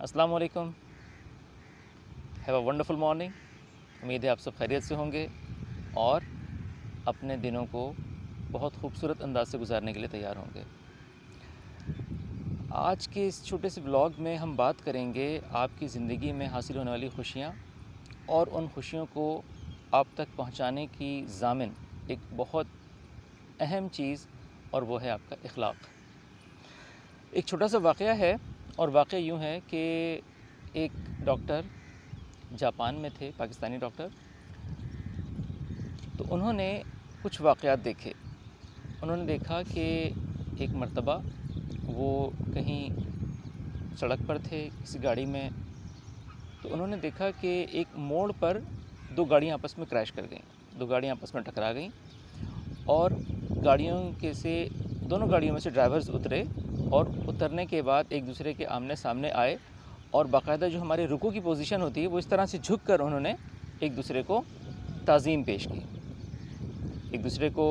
अस्सलाम वालेकुम। Have a wonderful morning. उम्मीद है आप सब खैरियत से होंगे और अपने दिनों को बहुत खूबसूरत अंदाज से गुजारने के लिए तैयार होंगे। आज के इस छोटे से ब्लॉग में हम बात करेंगे आपकी ज़िंदगी में हासिल होने वाली खुशियाँ और उन खुशियों को आप तक पहुँचाने की ज़ामिन एक बहुत अहम चीज़, और वो है आपका इखलाक। एक छोटा सा वाक़या है, और वाक़या यूँ है कि एक डॉक्टर जापान में थे, पाकिस्तानी डॉक्टर। तो उन्होंने कुछ वाक़यात देखे। उन्होंने देखा कि एक मर्तबा वो कहीं सड़क पर थे किसी गाड़ी में, तो उन्होंने देखा कि एक मोड़ पर दो गाड़ियाँ आपस में क्रैश कर गईं, दो गाड़ियाँ आपस में टकरा गईं और दोनों गाड़ियों में से ड्राइवर्स उतरे और उतरने के बाद एक दूसरे के आमने सामने आए और बाकायदा जो हमारे रुकू की पोजीशन होती है वो इस तरह से झुक कर उन्होंने एक दूसरे को ताज़ीम पेश की। एक दूसरे को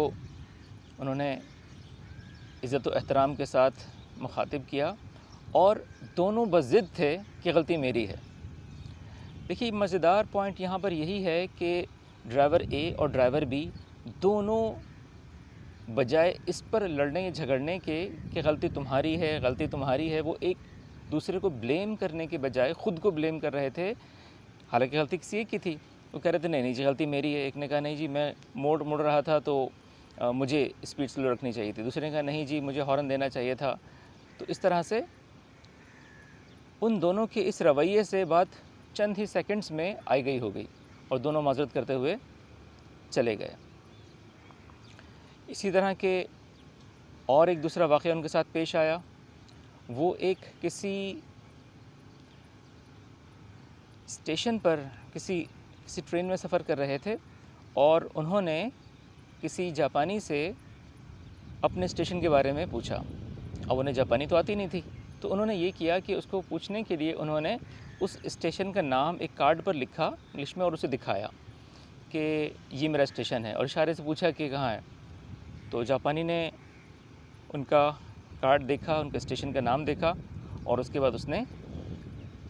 उन्होंने इज़्ज़त व एहतराम के साथ मुखातिब किया और दोनों बज़िद थे कि गलती मेरी है। देखिए, मज़ेदार पॉइंट यहाँ पर यही है कि ड्राइवर ए और ड्राइवर बी दोनों बजाय इस पर लड़ने झगड़ने के कि गलती तुम्हारी है, वो एक दूसरे को ब्लेम करने के बजाय ख़ुद को ब्लेम कर रहे थे। हालांकि गलती किसी एक की थी। वो कह रहे थे नहीं जी गलती मेरी है। एक ने कहा नहीं जी मैं मुड़ रहा था तो मुझे स्पीड स्लो रखनी चाहिए थी। दूसरे ने कहा नहीं जी मुझे हॉर्न देना चाहिए था। तो इस तरह से उन दोनों के इस रवैये से बात चंद ही सेकंड्स में आई गई हो गई और दोनों माजरत करते हुए चले गए। इसी तरह के और एक दूसरा वाक़या उनके साथ पेश आया। वो एक किसी स्टेशन पर किसी ट्रेन में सफ़र कर रहे थे और उन्होंने किसी जापानी से अपने स्टेशन के बारे में पूछा। अब उन्हें जापानी तो आती नहीं थी, तो उन्होंने ये किया कि उसको पूछने के लिए उन्होंने उस स्टेशन का नाम एक कार्ड पर लिखा इंग्लिश में और उसे दिखाया कि ये मेरा स्टेशन है, और इशारे से पूछा कि कहाँ है। तो जापानी ने उनका कार्ड देखा, उनके स्टेशन का नाम देखा और उसके बाद उसने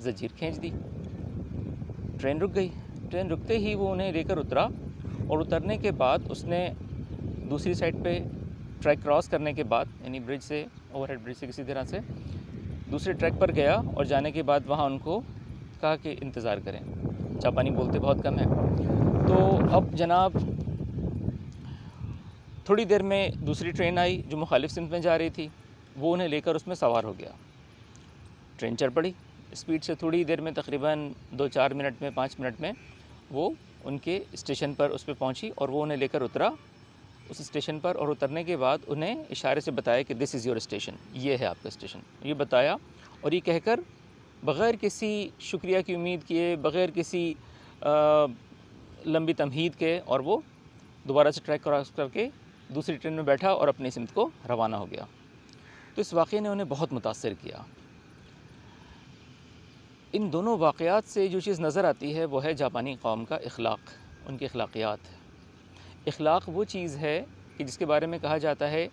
ज़ंजीर खींच दी। ट्रेन रुक गई। ट्रेन रुकते ही वो उन्हें लेकर उतरा और उतरने के बाद उसने दूसरी साइड पे ट्रैक क्रॉस करने के बाद, यानी ब्रिज से, ओवरहेड ब्रिज से किसी तरह से दूसरे ट्रैक पर गया और जाने के बाद वहाँ उनको कहा कि इंतज़ार करें। जापानी बोलते बहुत कम है। तो अब जनाब थोड़ी देर में दूसरी ट्रेन आई जो मुखालिफ सिमत में जा रही थी। वो उन्हें लेकर उसमें सवार हो गया। ट्रेन चल पड़ी स्पीड से। थोड़ी देर में तकरीबन 2-4 मिनट में 5 मिनट में वो उनके स्टेशन पर उस पर पहुँची और वो उन्हें लेकर उतरा उस स्टेशन पर। और उतरने के बाद उन्हें इशारे से बताया कि दिस इज़ योर स्टेशन, ये है आपका स्टेशन, ये बताया। और ये कहकर बग़ैर किसी शुक्रिया की उम्मीद किए, बग़ैर किसी लंबी तमहीद के, और वो दोबारा से ट्रैक क्रॉस करके दूसरी ट्रेन में बैठा और अपनी सिमत को रवाना हो गया। तो इस वाक़े ने उन्हें बहुत मुतासिर किया। इन दोनों वाक़यात से जो चीज़ नज़र आती है वो है जापानी कौम का इखलाक, उनकी अखलाक़ियात। इखलाक वो चीज़ है कि जिसके बारे में कहा जाता है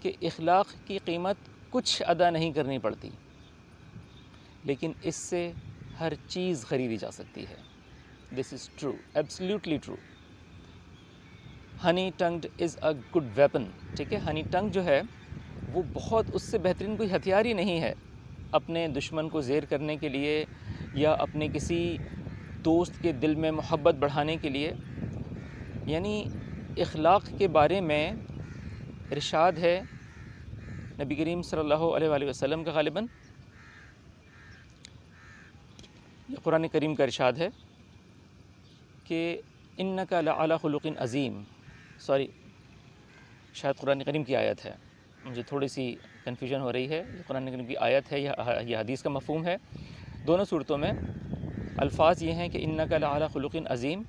कि इखलाक की कीमत कुछ अदा नहीं करनी पड़ती, लेकिन इससे हर चीज़ ख़रीदी जा सकती है। This is true, absolutely true. Honey tongued is a good weapon. ठीक है, हनी टंग जो है वो बहुत, उससे बेहतरीन कोई हथियार ही नहीं है अपने दुश्मन को ज़ेर करने के लिए या अपने किसी दोस्त के दिल में मोहब्बत बढ़ाने के लिए। यानी इखलाक के बारे में इरशाद है नबी करीम सल्लल्लाहु अलैहि वसल्लम का, ग़ालिबन ये कुरान करीम का इरशाद है कि इन्नका लअला खुलुक़िन अज़ीम। सॉरी, शायद कुरान करीम की आयत है, मुझे थोड़ी सी कन्फ्यूजन हो रही है। ये कुरान करीम की आयत है या हदीस का मफ़हूम है। दोनों सूरतों में अल्फाज ये हैं कि इन्नका लअला खुलुक़िन अज़ीम,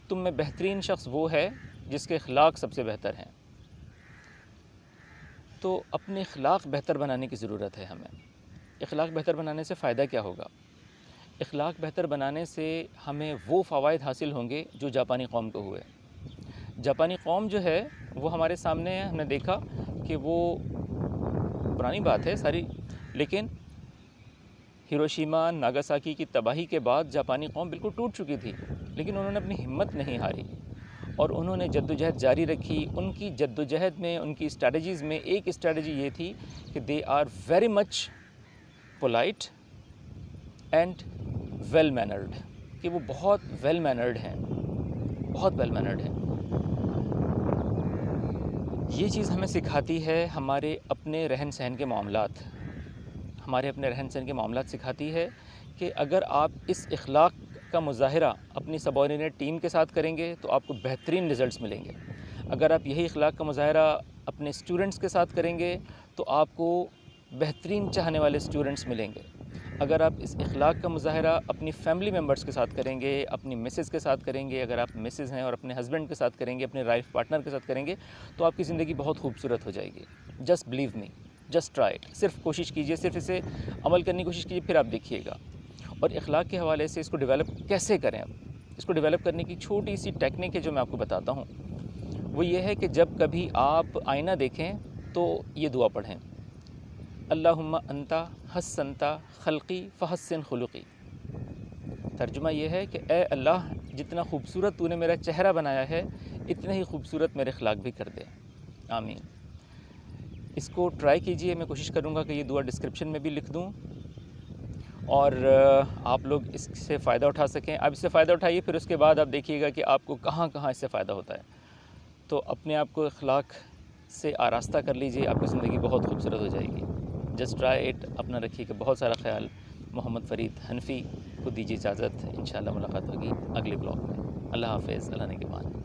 तुम में बेहतरीन शख्स वो है जिसके अखलाक सबसे बेहतर हैं। तो अपने अखलाक बेहतर बनाने की ज़रूरत है हमें। अखलाक बेहतर बनाने से फ़ायदा क्या होगा? अखलाक बेहतर बनाने से हमें वो फ़वाइद हासिल होंगे जो जापानी कौम को हुए। जापानी कौम जो है वो हमारे सामने है। हमने देखा कि वो पुरानी बात है सारी, लेकिन ہیروشیما ناگاساکی کی تباہی کے بعد جاپانی قوم بالکل ٹوٹ چکی تھی، لیکن انہوں نے اپنی ہمت نہیں ہاری اور انہوں نے جدوجہد جاری رکھی۔ ان کی جدوجہد میں، ان کی اسٹریٹجیز میں ایک اسٹریٹجی یہ تھی کہ they are very much polite and well mannered, کہ وہ بہت ویل مینرڈ ہیں، بہت ویل مینرڈ ہیں۔ یہ چیز ہمیں سکھاتی ہے ہمارے اپنے رہن سہن کے معاملات، ہمارے اپنے رہن سہن کے معاملات سکھاتی ہے کہ اگر آپ اس اخلاق کا مظاہرہ اپنی سبارڈینیٹ ٹیم کے ساتھ کریں گے تو آپ کو بہترین رزلٹس ملیں گے۔ اگر آپ یہی اخلاق کا مظاہرہ اپنے اسٹوڈنٹس کے ساتھ کریں گے تو آپ کو بہترین چاہنے والے اسٹوڈنٹس ملیں گے۔ اگر آپ اس اخلاق کا مظاہرہ اپنی فیملی ممبرس کے ساتھ کریں گے، اپنی مسز کے ساتھ کریں گے، اگر آپ مسز ہیں اور اپنے ہسبینڈ کے ساتھ کریں گے، اپنے لائف پارٹنر کے ساتھ کریں گے، تو آپ کی زندگی بہت خوبصورت ہو جائے گی۔ Just believe me, just try it, صرف کوشش کیجئے، صرف اسے عمل کرنے کی کوشش کیجئے، پھر آپ دیکھیے گا۔ اور اخلاق کے حوالے سے اس کو ڈیولپ کیسے کریں؟ اس کو ڈیولپ کرنے کی چھوٹی سی ٹیکنیک ہے جو میں آپ کو بتاتا ہوں، وہ یہ ہے کہ جب کبھی آپ آئینہ دیکھیں تو یہ دعا پڑھیں، اللہم انت حسنت خلقی فحسن خلقی۔ ترجمہ یہ ہے کہ اے اللہ، جتنا خوبصورت تو نے میرا چہرہ بنایا ہے، اتنے ہی خوبصورت میرے اخلاق بھی کر دے، آمین۔ اس کو ٹرائی کیجئے، میں کوشش کروں گا کہ یہ دعا ڈسکرپشن میں بھی لکھ دوں اور آپ لوگ اس سے فائدہ اٹھا سکیں۔ آپ اس سے فائدہ اٹھائیے، پھر اس کے بعد آپ دیکھیے گا کہ آپ کو کہاں کہاں اس سے فائدہ ہوتا ہے۔ تو اپنے آپ کو اخلاق سے آراستہ کر لیجئے، آپ کی زندگی بہت خوبصورت ہو جائے گی۔ جسٹ ٹرائی اٹ، اپنا رکھیے کہ بہت سارا خیال۔ محمد فرید حنفی کو دیجیے اجازت، انشاءاللہ ملاقات ہوگی اگلے بلاگ میں۔ اللہ حافظ، اللہ نگہبان۔